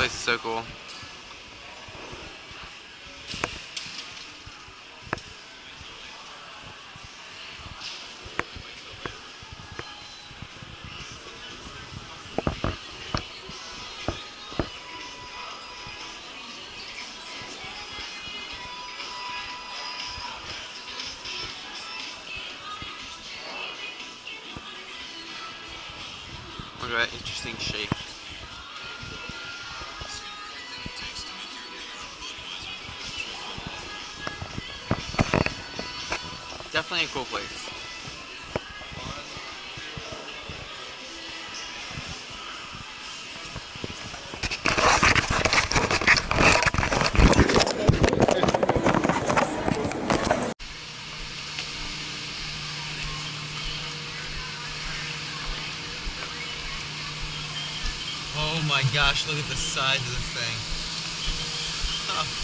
place is so cool. Look at that interesting shape. Definitely a cool place. Oh my gosh, look at the size of this thing. Oh.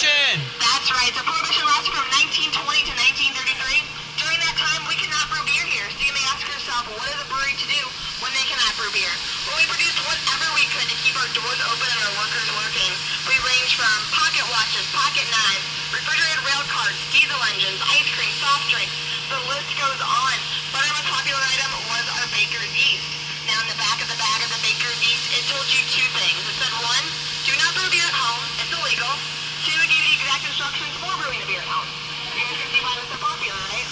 That's right. So Prohibition lasted from 1920 to 1933. During that time, we could not brew beer here. So you may ask yourself, what is a brewery to do when they cannot brew beer? Well, we produced whatever we could to keep our doors open and our workers working. We ranged from pocket watches, pocket knives, refrigerated rail cars, diesel engines, ice cream, soft drinks. The list goes on. But our most popular item was our baker's yeast. Now, in the back of the bag of the baker's yeast, it told you two things. It said, one, do not brew beer at home. It's illegal. Two, it gave you the exact instructions for brewing a beer at home. You guys can see why it was so popular, right?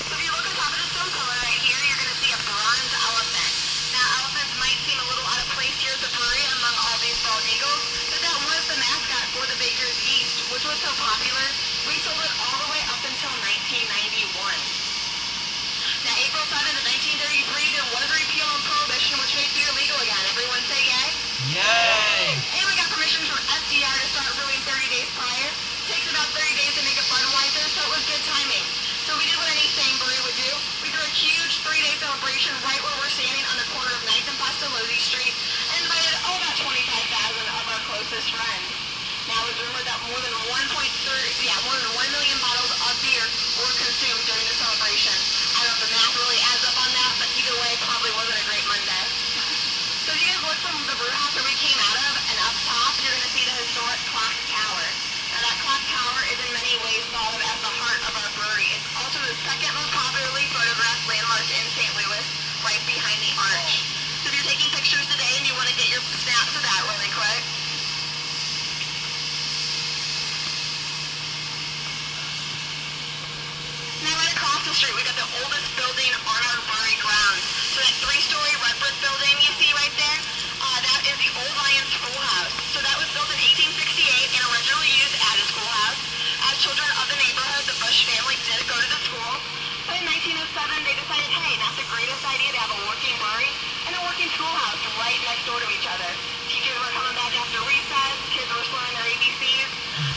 So if you look on top of the stone pillar right here, you're going to see a bronze elephant. Now, elephants might seem a little out of place here at the brewery among all these bald eagles, but that was the mascot for the baker's yeast, which was so popular, we sold it all the way up until 1991. Now, April 7th of 1933, there was a repeal on Prohibition, which made beer legal again. Everyone say yay? Yay! And we got permission from FDR to start brewing 30 days prior. Takes about 30 days to make a Budweiser, so it was good timing. So we did what any sane brewery would do. We threw a huge 3-day celebration right where we're standing on the corner of 9th and Pastelozzi Street and invited about 25,000 of our closest friends. Now, it's rumored that more than 1 million bottles of beer were consumed during the celebration. I don't know if the math really adds up on that, but either way, it probably wasn't a great Monday. So if you guys look from the brew house where we came out of, and up top, you're going to see the historic clock tower. Now, that clock tower is in many ways thought of as the heart of our brewery. It's also the second most popularly photographed landmark in St. Louis, right behind the arch. So if you're taking pictures today and you want to get your snaps of that really quick. Now, right across the street, we got the oldest building on our brewery grounds. So that 3-story red brick building you see right there, that is the Old Lion Schoolhouse. So that was built in 1868 and originally used as a schoolhouse. As children of the neighborhood, the Busch family did go to the school. But in 1907, they decided, hey, not the greatest idea to have a working brewery and a working schoolhouse right next door to each other. Teachers were coming back after recess, kids were learning their ABCs.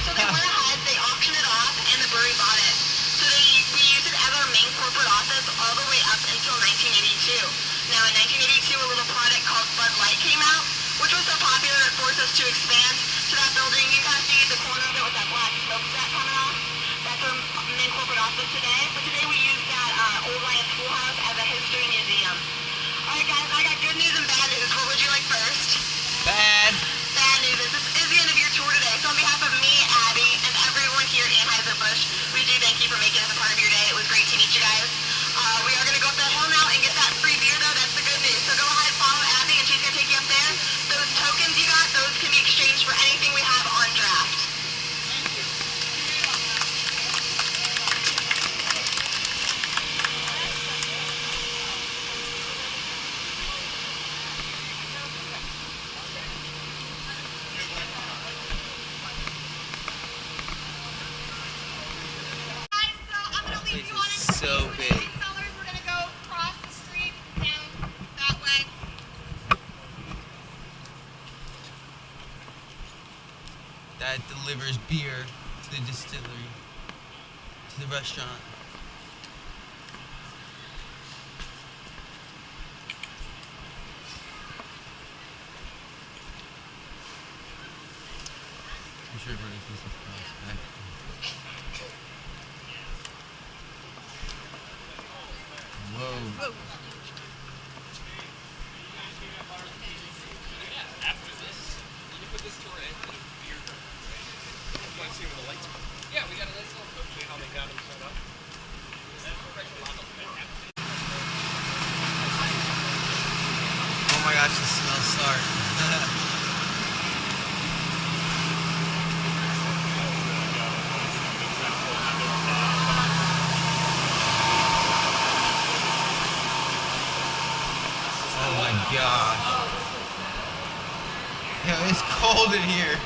So they went ahead, they auctioned it off, and the brewery bought it. So we used it as our main corporate office all the way up until 1982. Now, in 1982, a little product called Bud Light came out, which was so popular it forced us to expand to that building. You can see the corner of it with that black smokestack coming off. That's our main corporate office today. But today we use that Old Lion Schoolhouse as a history museum. All right, guys, I got good news and bad news. What would you like first? Bad. Bad news is this is the end of your tour today. So on behalf of me, Abby, and everyone here at Aneiser Busch, we do thank you for making us a part of your day. It was great to meet you guys. We are going to go up that hill now and get that free beer, though. That's the good news. So go ahead, follow Abby, and she's going to take you up there. Those tokens you got, those can be exchanged for anything we have on draft. that delivers beer to the distillery, to the restaurant. I'm sure everybody feels like Whoa. Whoa. After this, you can put this to our end and beer. You want to see where the lights are? Yeah, we got a nice little hopefully how they got them set up. Oh my gosh, the smells start. Oh my god. Yeah, it's cold in here.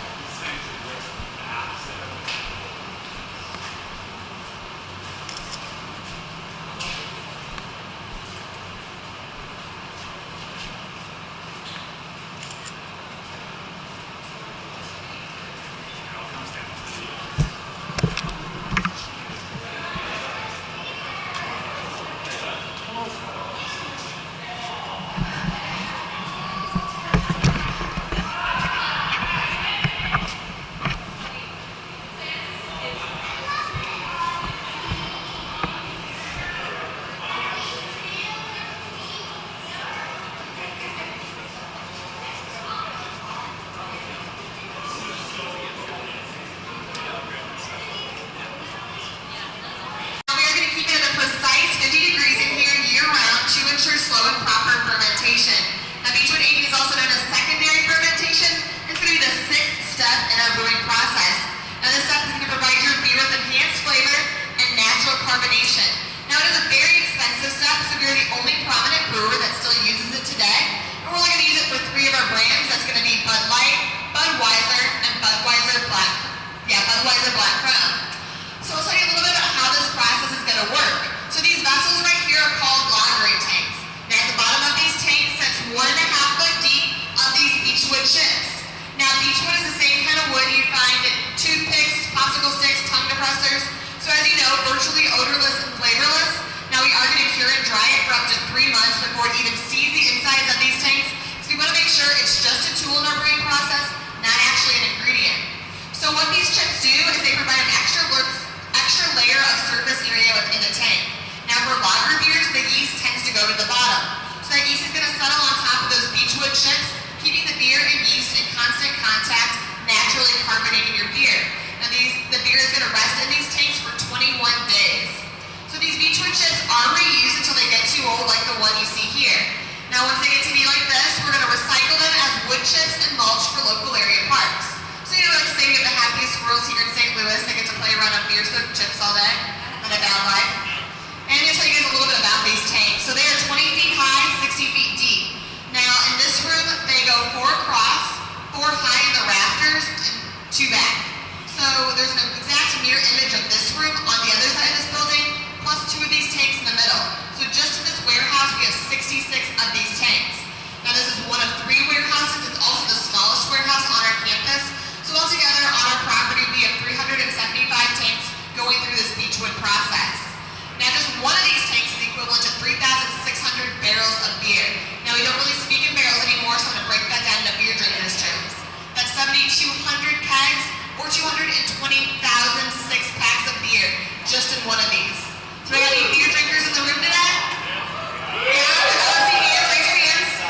Do we have any beer drinkers in the room today? Yeah? I don't see hands. Raise your hands.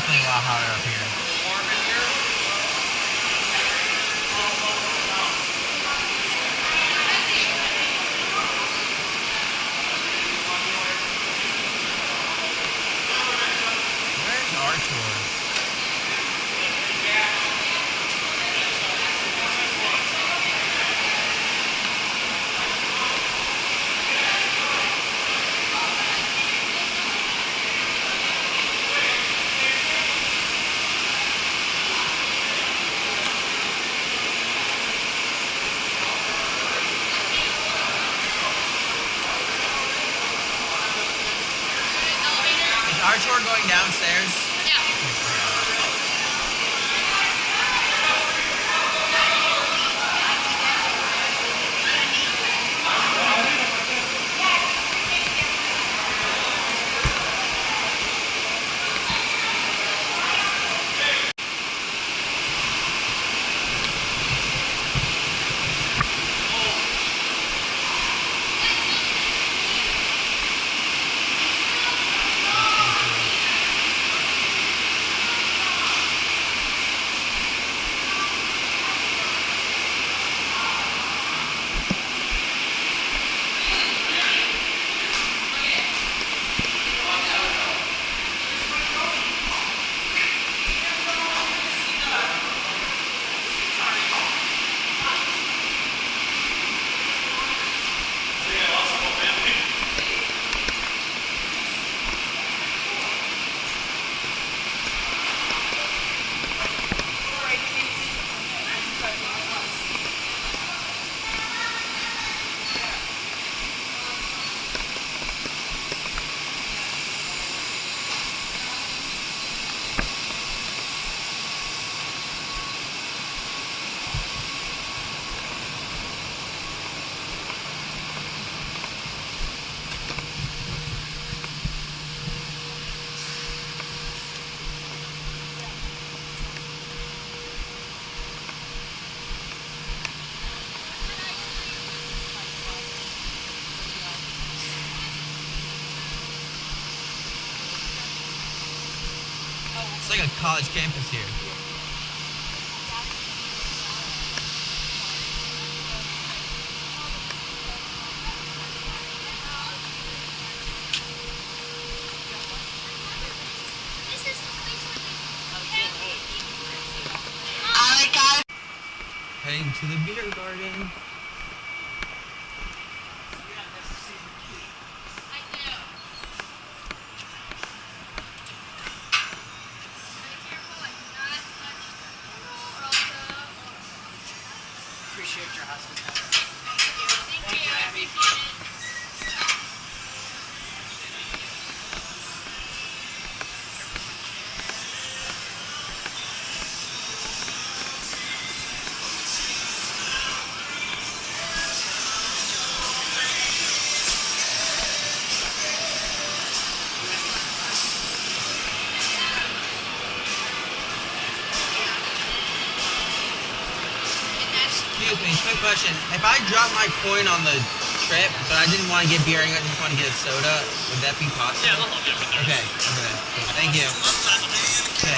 definitely a lot hotter up here. Warm in here. Where's our tour? Is our tour going downstairs? Yeah. It's like a college campus here. Alright, guys. Heading to the beer garden. Appreciate your hospitality. Thank you, Abby. Excuse me, quick question. If I drop my coin on the trip, but I didn't want to get beer, I just want to get a soda, would that be possible? Yeah, they'll help you with there. Okay, okay. Thank you. Okay.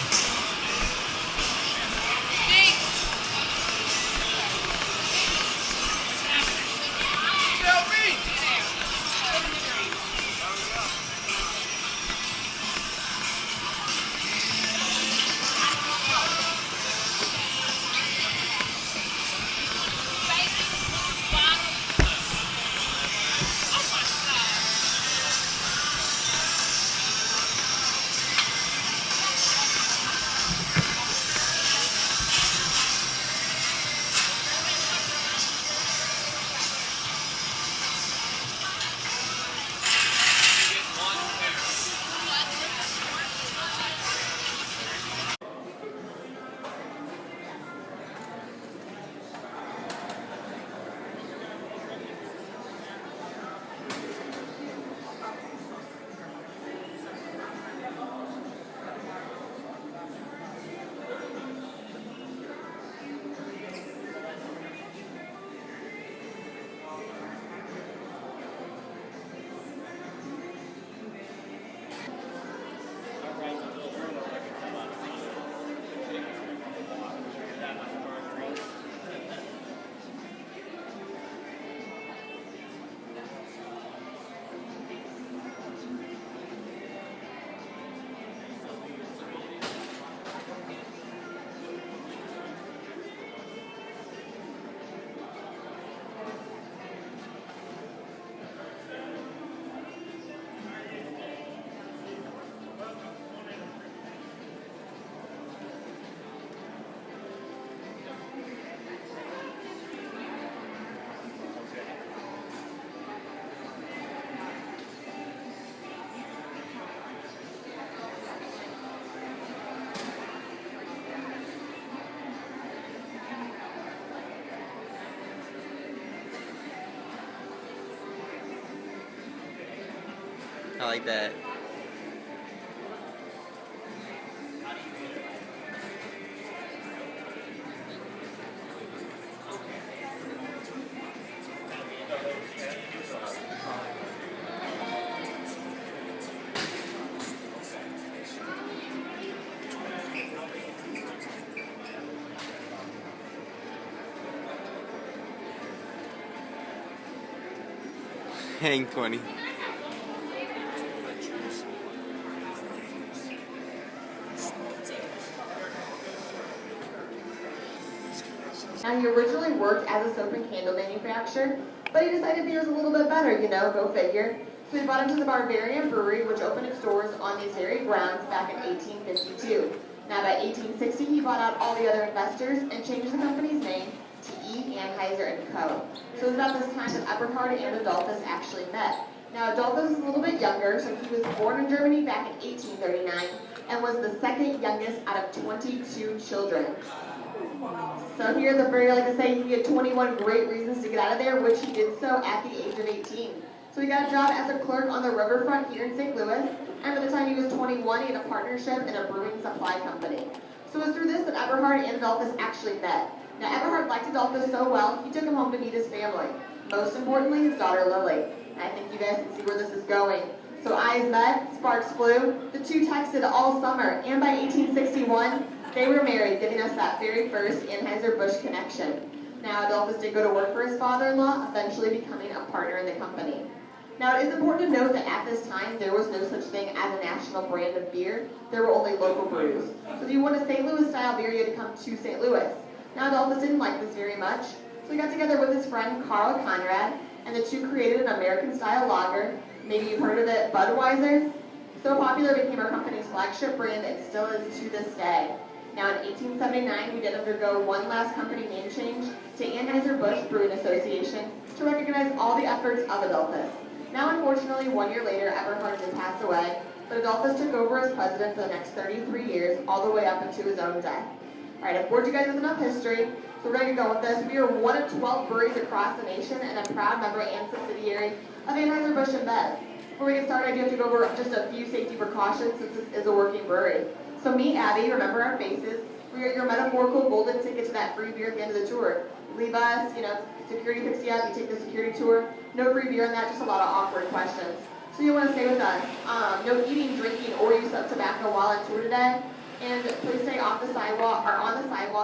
I like that. Hang 20. Now, he originally worked as a soap and candle manufacturer, but he decided beer was a little bit better, you know, go figure. So he brought him to the Bavarian Brewery, which opened its doors on these very grounds back in 1852. Now, by 1860, he bought out all the other investors and changed the company's name to E. Aneiser & Co. So it was about this time that Eberhard and Adolphus actually met. Now, Adolphus is a little bit younger, so he was born in Germany back in 1839 and was the second youngest out of 22 children. So here at the very, like I say, he had 21 great reasons to get out of there, which he did so at the age of 18. So he got a job as a clerk on the riverfront here in St. Louis, and by the time he was 21, he had a partnership in a brewing supply company. So it was through this that Eberhard and Adolphus actually met. Now, Eberhard liked Adolphus so well, he took him home to meet his family. Most importantly, his daughter Lily. And I think you guys can see where this is going. So eyes met, sparks flew, the two texted all summer, and by 1861, they were married, giving us that very first Aneiser Busch connection. Now, Adolphus did go to work for his father-in-law, eventually becoming a partner in the company. Now, it is important to note that at this time, there was no such thing as a national brand of beer. There were only local brews. So if you want a St. Louis-style beer, you had to come to St. Louis. Now, Adolphus didn't like this very much, so he got together with his friend Carl Conrad, and the two created an American-style lager. Maybe you've heard of it, Budweiser. So popular, it became our company's flagship brand and still is to this day. Now, in 1879, we did undergo one last company name change to Aneiser Busch Brewing Association to recognize all the efforts of Adolphus. Now, unfortunately, 1 year later, Eberhard did pass away, but Adolphus took over as president for the next 33 years, all the way up into his own death. All right, I've bored you guys with enough history, so we're going to go with this. We are one of 12 breweries across the nation and a proud member and subsidiary of Aneiser Busch and Bev. Before we get started, I do have to go over just a few safety precautions since this is a working brewery. So me, Abby, remember our faces. We are your metaphorical golden ticket to that free beer at the end of the tour. Leave us, you know, security picks you up, you take the security tour. No free beer on that, just a lot of awkward questions. So you want to stay with us. No eating, drinking, or use of tobacco while on tour today. And please stay off the sidewalk or on the sidewalk.